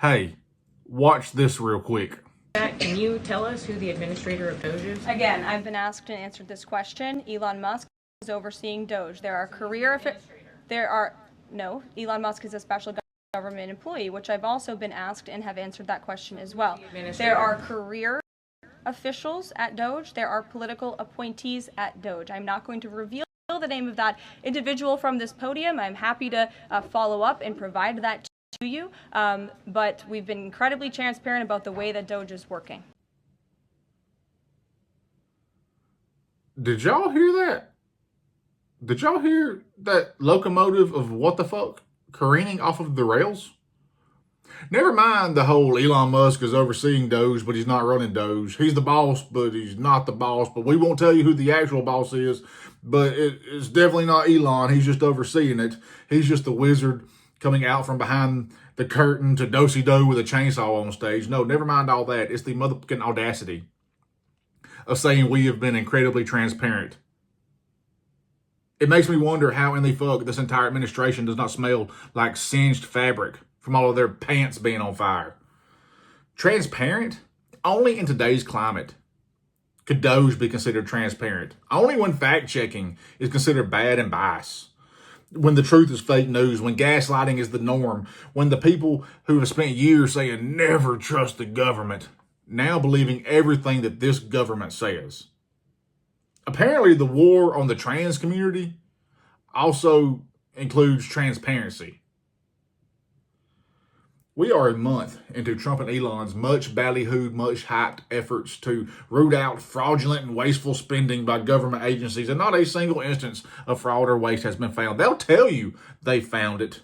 Hey, watch this real quick. Can you tell us who the administrator of Doge is? Again, I've been asked and answered this question. Elon Musk is overseeing Doge. Elon Musk is a special government employee, which I've also been asked and have answered that question as well. There are career officials at Doge. There are political appointees at Doge. I'm not going to reveal the name of that individual from this podium. I'm happy to follow up and provide that to you, but we've been incredibly transparent about the way that Doge is working. Did y'all hear that? Did y'all hear that locomotive of what the fuck careening off of the rails? Never mind the whole Elon Musk is overseeing Doge, but he's not running Doge. He's the boss, but he's not the boss. But we won't tell you who the actual boss is, but it's definitely not Elon. He's just overseeing it. He's just the wizard coming out from behind the curtain to do-si-do with a chainsaw on stage. No, never mind all that. It's the motherfucking audacity of saying we have been incredibly transparent. It makes me wonder how in the fuck this entire administration does not smell like singed fabric from all of their pants being on fire. Transparent? Only in today's climate could Doge be considered transparent. Only when fact-checking is considered bad and biased. When the truth is fake news, when gaslighting is the norm, when the people who have spent years saying never trust the government, now believing everything that this government says. Apparently, the war on the trans community also includes transparency. We are a month into Trump and Elon's much ballyhooed, much hyped efforts to root out fraudulent and wasteful spending by government agencies, and not a single instance of fraud or waste has been found. They'll tell you they found it.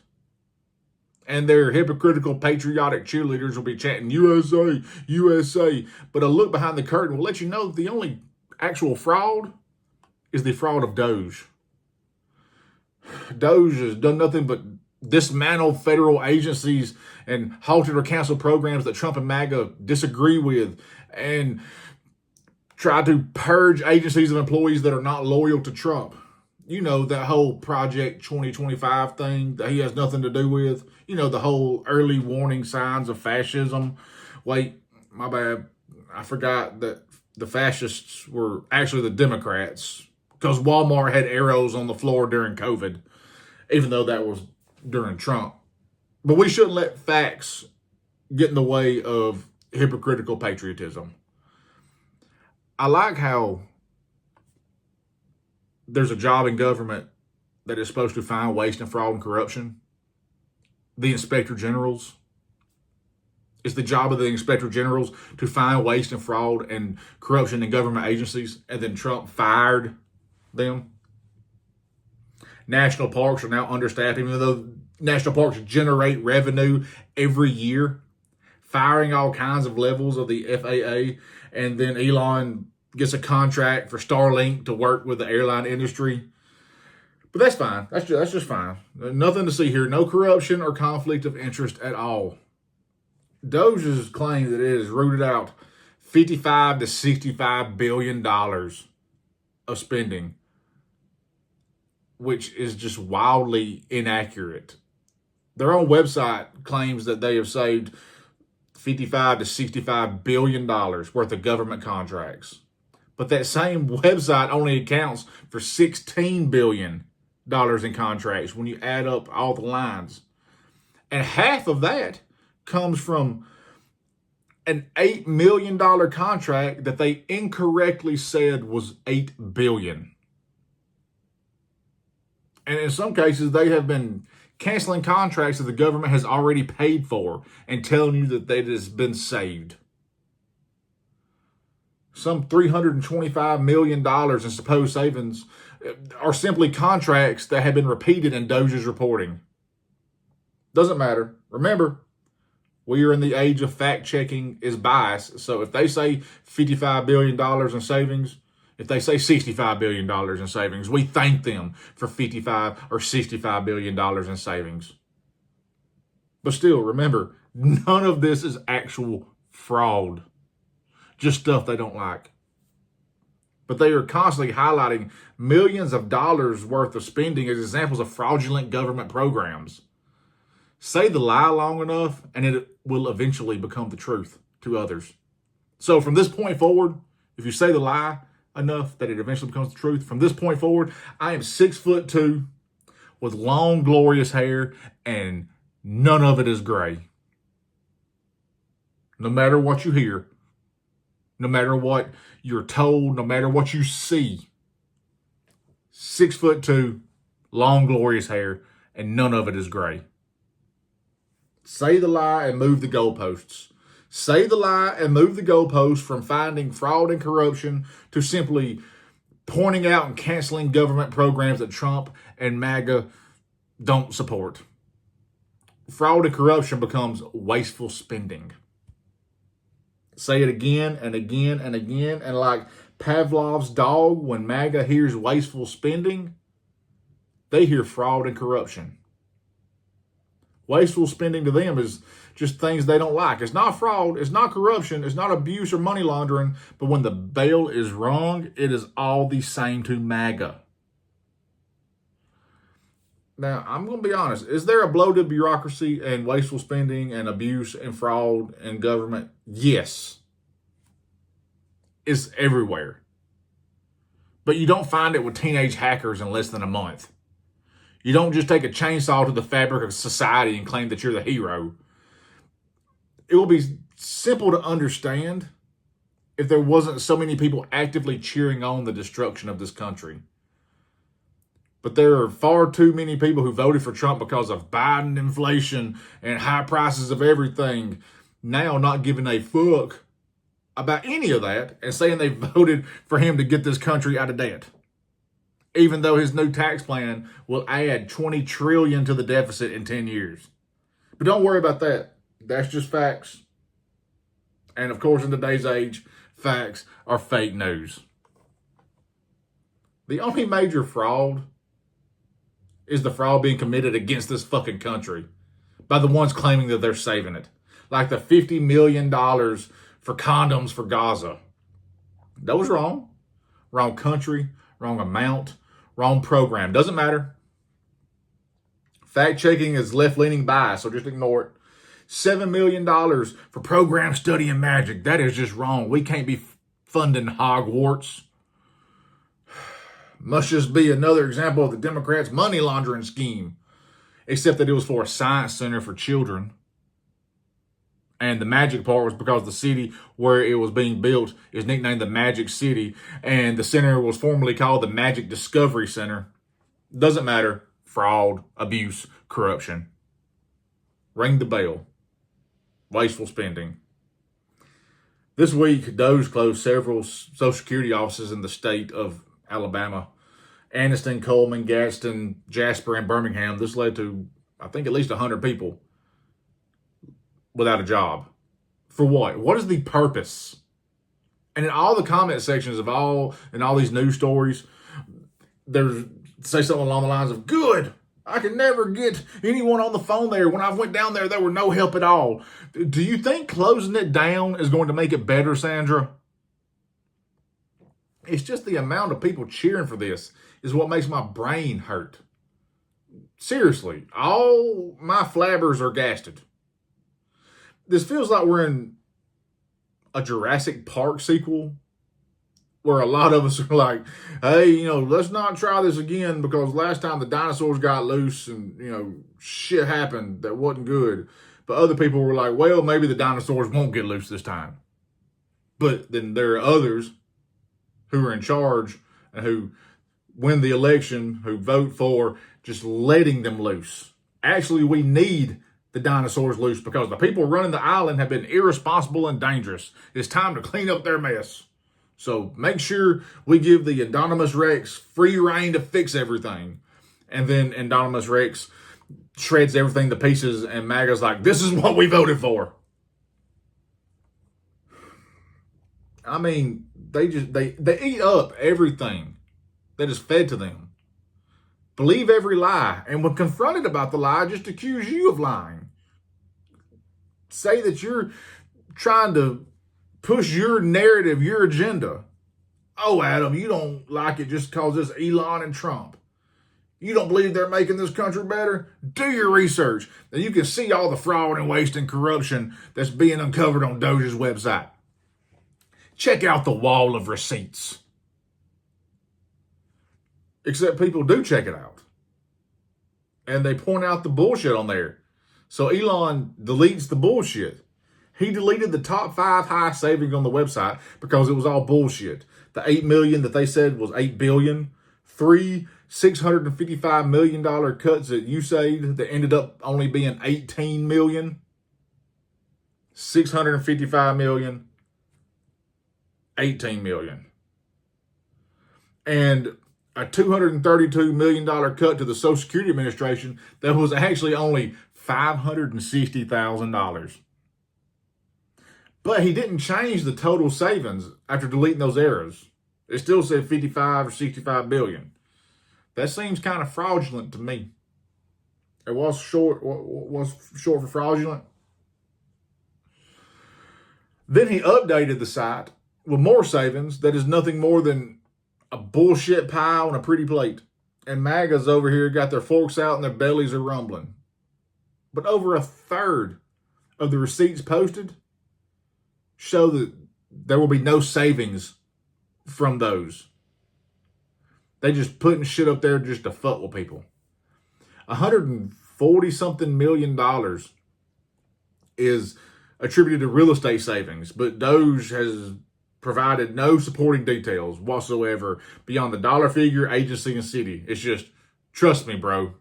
And their hypocritical patriotic cheerleaders will be chanting, USA, USA. But a look behind the curtain will let you know the only actual fraud is the fraud of Doge. Doge has done nothing but dismantle federal agencies and halted or canceled programs that Trump and MAGA disagree with, and try to purge agencies of employees that are not loyal to Trump. You know, that whole Project 2025 thing that he has nothing to do with. You know, the whole early warning signs of fascism. Wait, my bad. I forgot that the fascists were actually the Democrats, because Walmart had arrows on the floor during COVID, even though that was during Trump. But we shouldn't let facts get in the way of hypocritical patriotism. I like how there's a job in government that is supposed to find waste and fraud and corruption. The inspector generals. It's the job of the inspector generals to find waste and fraud and corruption in government agencies, and then Trump fired them. National parks are now understaffed, even though national parks generate revenue every year, firing all kinds of levels of the FAA, and then Elon gets a contract for Starlink to work with the airline industry. But that's fine. That's just fine. Nothing to see here. No corruption or conflict of interest at all. Doge's claim that it has rooted out $55 to $65 billion of spending, which is just wildly inaccurate. Their own website claims that they have saved $55 to $65 billion worth of government contracts. But that same website only accounts for $16 billion in contracts when you add up all the lines. And half of that comes from an $8 million contract that they incorrectly said was $8 billion. And in some cases, they have been canceling contracts that the government has already paid for and telling you that it has been saved. Some $325 million in supposed savings are simply contracts that have been repeated in Doge's reporting. Doesn't matter. Remember, we are in the age of fact-checking is biased. So if they say $55 billion in savings, if they say $65 billion in savings, we thank them for $55 or $65 billion in savings. But still, remember, none of this is actual fraud. Just stuff they don't like. But they are constantly highlighting millions of dollars worth of spending as examples of fraudulent government programs. Say the lie long enough, and it will eventually become the truth to others. So from this point forward, if you say the lie enough that it eventually becomes the truth, from this point forward, I am 6'2" with long, glorious hair, and none of it is gray. No matter what you hear, no matter what you're told, no matter what you see, 6'2", long, glorious hair, and none of it is gray. Say the lie and move the goalposts. Say the lie and move the goalposts from finding fraud and corruption to simply pointing out and canceling government programs that Trump and MAGA don't support. Fraud and corruption becomes wasteful spending. Say it again and again and again, and like Pavlov's dog, when MAGA hears wasteful spending, they hear fraud and corruption. Wasteful spending to them is just things they don't like. It's not fraud, it's not corruption, it's not abuse or money laundering, but when the bail is wrong, it is all the same to MAGA. Now, I'm going to be honest. Is there a bloated bureaucracy and wasteful spending and abuse and fraud in government? Yes. It's everywhere. But you don't find it with teenage hackers in less than a month. You don't just take a chainsaw to the fabric of society and claim that you're the hero. It will be simple to understand if there wasn't so many people actively cheering on the destruction of this country. But there are far too many people who voted for Trump because of Biden inflation and high prices of everything, now not giving a fuck about any of that and saying they voted for him to get this country out of debt. Even though his new tax plan will add $20 trillion to the deficit in 10 years. But don't worry about that. That's just facts. And of course, in today's age, facts are fake news. The only major fraud is the fraud being committed against this fucking country by the ones claiming that they're saving it. Like the $50 million for condoms for Gaza. That was wrong. Wrong country, wrong amount, wrong program. Doesn't matter. Fact checking is left-leaning bias, so just ignore it. $7 million for program studying magic. That is just wrong. We can't be funding Hogwarts. Must just be another example of the Democrats' money laundering scheme. Except that it was for a science center for children. And the magic part was because the city where it was being built is nicknamed the Magic City. And the center was formerly called the Magic Discovery Center. Doesn't matter. Fraud, abuse, corruption. Ring the bell. Wasteful spending. This week, Doge closed several Social Security offices in the state of Alabama. Anniston, Coleman, Gadsden, Jasper, and Birmingham. This led to, I think, at least 100 people without a job. For what? What is the purpose? And in all the comment sections of all these news stories, there's say something along the lines of, good, I can never get anyone on the phone there. When I went down there, there were no help at all. Do you think closing it down is going to make it better, Sandra? It's just the amount of people cheering for this is what makes my brain hurt. Seriously, all my flabbers are gasted. This feels like we're in a Jurassic Park sequel where a lot of us are like, hey, let's not try this again because last time the dinosaurs got loose and, shit happened that wasn't good. But other people were like, well, maybe the dinosaurs won't get loose this time. But then there are others who are in charge and who win the election, who vote for just letting them loose. Actually, we need the dinosaurs loose because the people running the island have been irresponsible and dangerous. It's time to clean up their mess. So make sure we give the Indominus Rex free reign to fix everything. And then Indominus Rex shreds everything to pieces and MAGA's like, this is what we voted for. I mean, they eat up everything that is fed to them. Believe every lie. And when confronted about the lie, just accuse you of lying. Say that you're trying to push your narrative, your agenda. Oh, Adam, you don't like it just because it's Elon and Trump. You don't believe they're making this country better? Do your research. Then you can see all the fraud and waste and corruption that's being uncovered on Doge's website. Check out the wall of receipts. Except people do check it out. And they point out the bullshit on there. So Elon deletes the bullshit. He deleted the top 5 highest savings on the website because it was all bullshit. The $8 million that they said was $8 billion. 3 $655 million cuts at USAID that ended up only being $18 million. 655 million. 18 million. And a $232 million cut to the Social Security Administration that was actually only $560,000. But he didn't change the total savings after deleting those errors. It still said 55 or 65 billion. That seems kind of fraudulent to me. It was short for fraudulent. Then he updated the site with more savings that is nothing more than a bullshit pie on a pretty plate. And MAGAs over here got their forks out and their bellies are rumbling. But over a third of the receipts posted show that there will be no savings from those. They just putting shit up there just to fuck with people. $140-something million is attributed to real estate savings, but Doge has provided no supporting details whatsoever beyond the dollar figure, agency, and city. It's just, trust me, bro.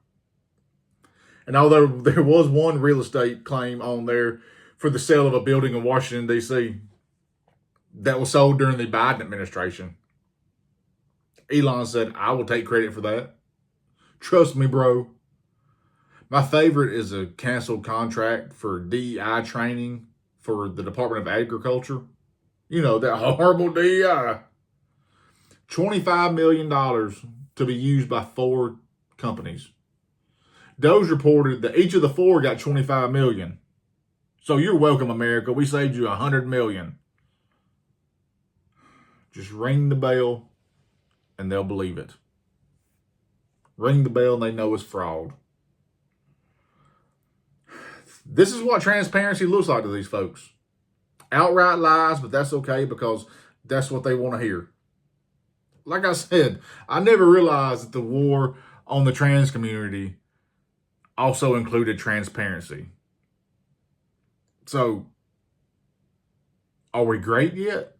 And although there was one real estate claim on there for the sale of a building in Washington, D.C. that was sold during the Biden administration, Elon said, I will take credit for that. Trust me, bro. My favorite is a canceled contract for DEI training for the Department of Agriculture. You know, that horrible DEI. $25 million to be used by 4 companies. Doge reported that each of the 4 got $25 million. So you're welcome, America. We saved you $100 million. Just ring the bell and they'll believe it. Ring the bell and they know it's fraud. This is what transparency looks like to these folks. Outright lies, but that's okay because that's what they want to hear. Like I said, I never realized that the war on the trans community also included transparency. So, are we great yet?